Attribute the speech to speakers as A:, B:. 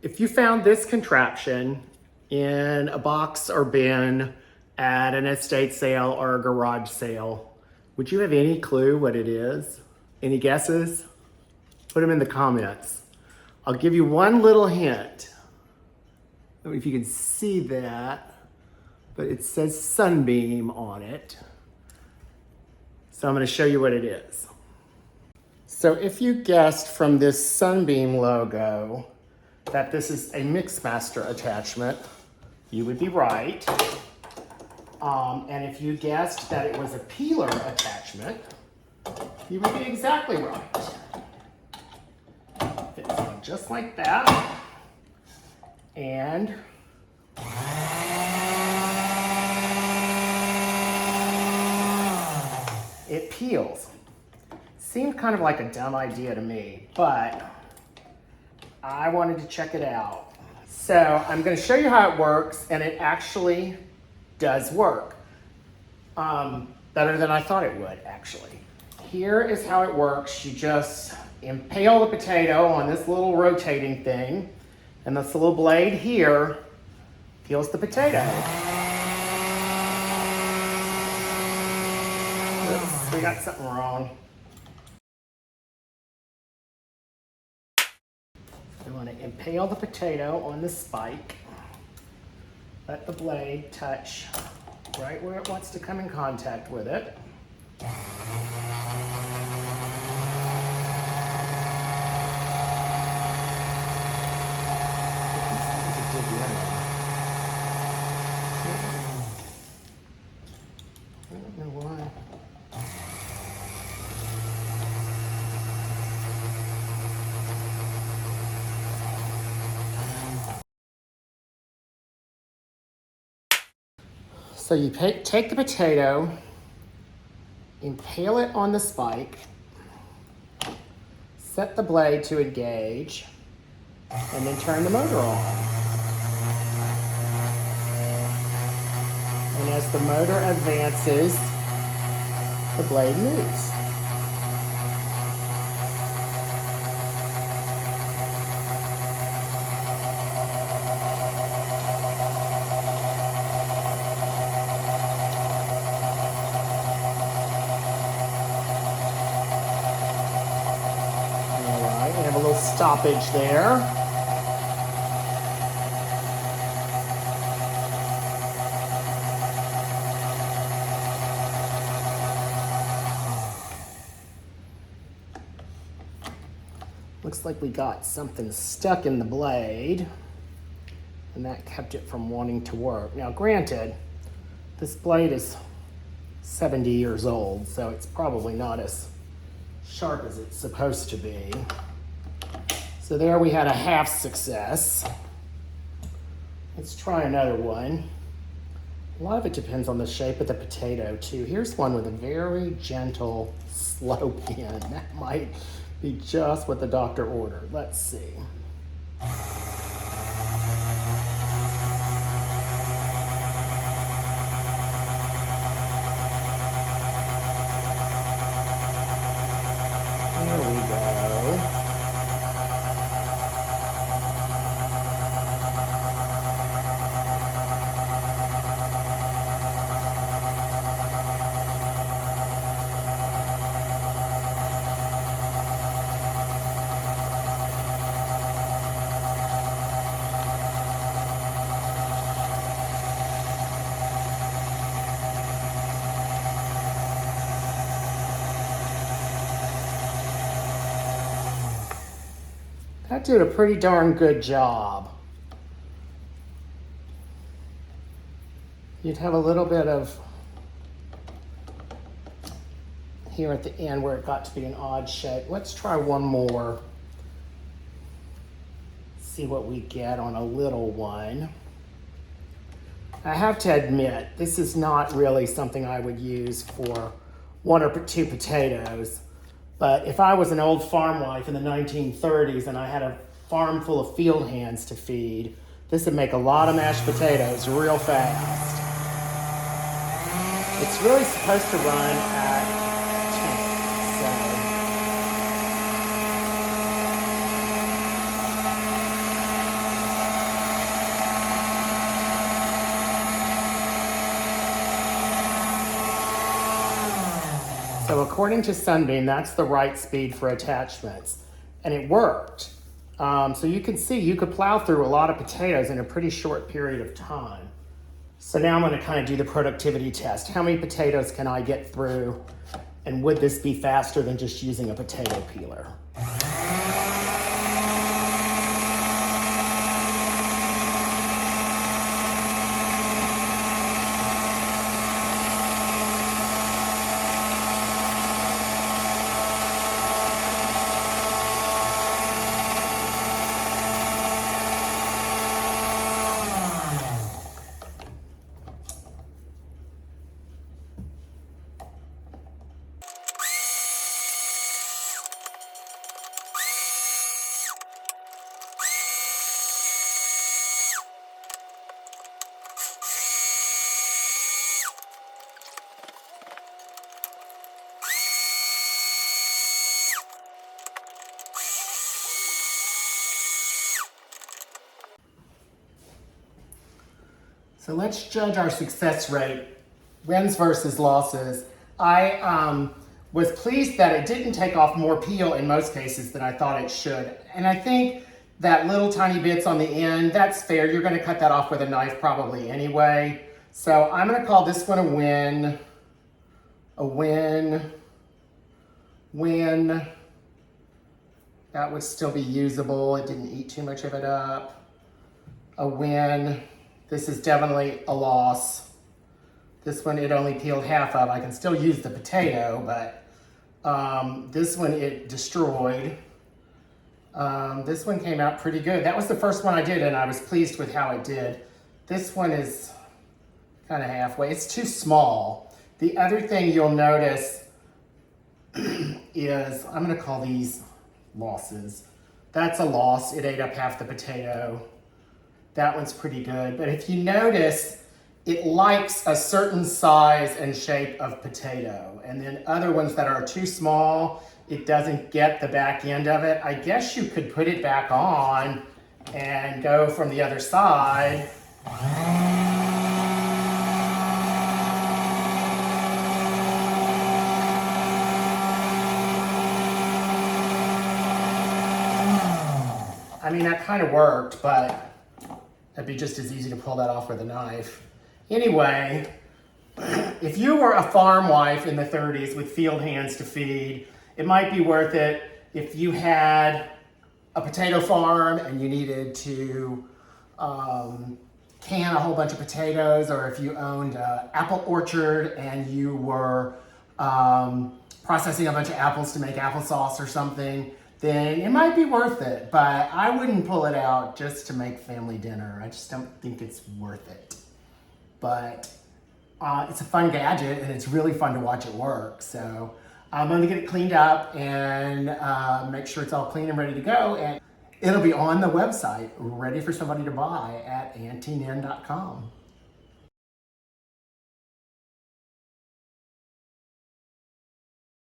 A: If you found this contraption in a box or bin at an estate sale or a garage sale, would you have any clue what it is? Any guesses? Put them in the comments. I'll give you one little hint. I don't know if you can see that, but it says Sunbeam on it. So I'm going to show you what it is. So if you guessed from this Sunbeam logo that this is a Mixmaster attachment, you would be right. And if you guessed that it was a peeler attachment, you would be exactly right. Fits on just like that. And it peels. Seemed kind of like a dumb idea to me, but I wanted to check it out. So I'm going to show you how it works, and it actually does work. Better than I thought it would, actually. Here is how it works. You just impale the potato on this little rotating thing, and this little blade here peels the potato. Oops, we got something wrong. We want to impale the potato on the spike. Let the blade touch right where it wants to come in contact with it. I don't know why. So you take the potato, impale it on the spike, set the blade to engage, and then turn the motor on. And as the motor advances, the blade moves. We have a little stoppage there. Looks like we got something stuck in the blade, and that kept it from wanting to work. Now, granted, this blade is 70 years old, so it's probably not as sharp as it's supposed to be. So there we had a half success. Let's try another one. A lot of it depends on the shape of the potato too. Here's one with a very gentle slope in. That might be just what the doctor ordered. Let's see. There we go. That did a pretty darn good job. You'd have a little bit of here at the end where it got to be an odd shape. Let's try one more. See what we get on a little one. I have to admit, this is not really something I would use for one or two potatoes. But if I was an old farm wife in the 1930s and I had a farm full of field hands to feed, this would make a lot of mashed potatoes real fast. It's really supposed to run at 10, so So according to Sunbeam, that's the right speed for attachments. And it worked. So you can see you could plow through a lot of potatoes in a pretty short period of time. So now I'm going to kind of do the productivity test. How many potatoes can I get through? And would this be faster than just using a potato peeler? So let's judge our success rate, wins versus losses. I was pleased that it didn't take off more peel in most cases than I thought it should. And I think that little tiny bits on the end, that's fair. You're gonna cut that off with a knife probably anyway. So I'm gonna call this one a win, win. That would still be usable. It didn't eat too much of it up. A win. This is definitely a loss. This one it only peeled half of. I can still use the potato, but this one it destroyed. This one came out pretty good. That was the first one I did and I was pleased with how it did. This one is kind of halfway. It's too small. The other thing you'll notice is, I'm gonna call these losses. That's a loss. It ate up half the potato. That one's pretty good. But if you notice, it likes a certain size and shape of potato. And then other ones that are too small, it doesn't get the back end of it. I guess you could put it back on and go from the other side. I mean, that kind of worked, but it'd be just as easy to pull that off with a knife. Anyway, if you were a farm wife in the 30s with field hands to feed, it might be worth it if you had a potato farm and you needed to can a whole bunch of potatoes, or if you owned an apple orchard and you were processing a bunch of apples to make applesauce or something, then it might be worth it, but I wouldn't pull it out just to make family dinner. I just don't think it's worth it. But it's a fun gadget and it's really fun to watch it work. So I'm gonna get it cleaned up and make sure it's all clean and ready to go. And it'll be on the website, ready for somebody to buy at auntienen.com.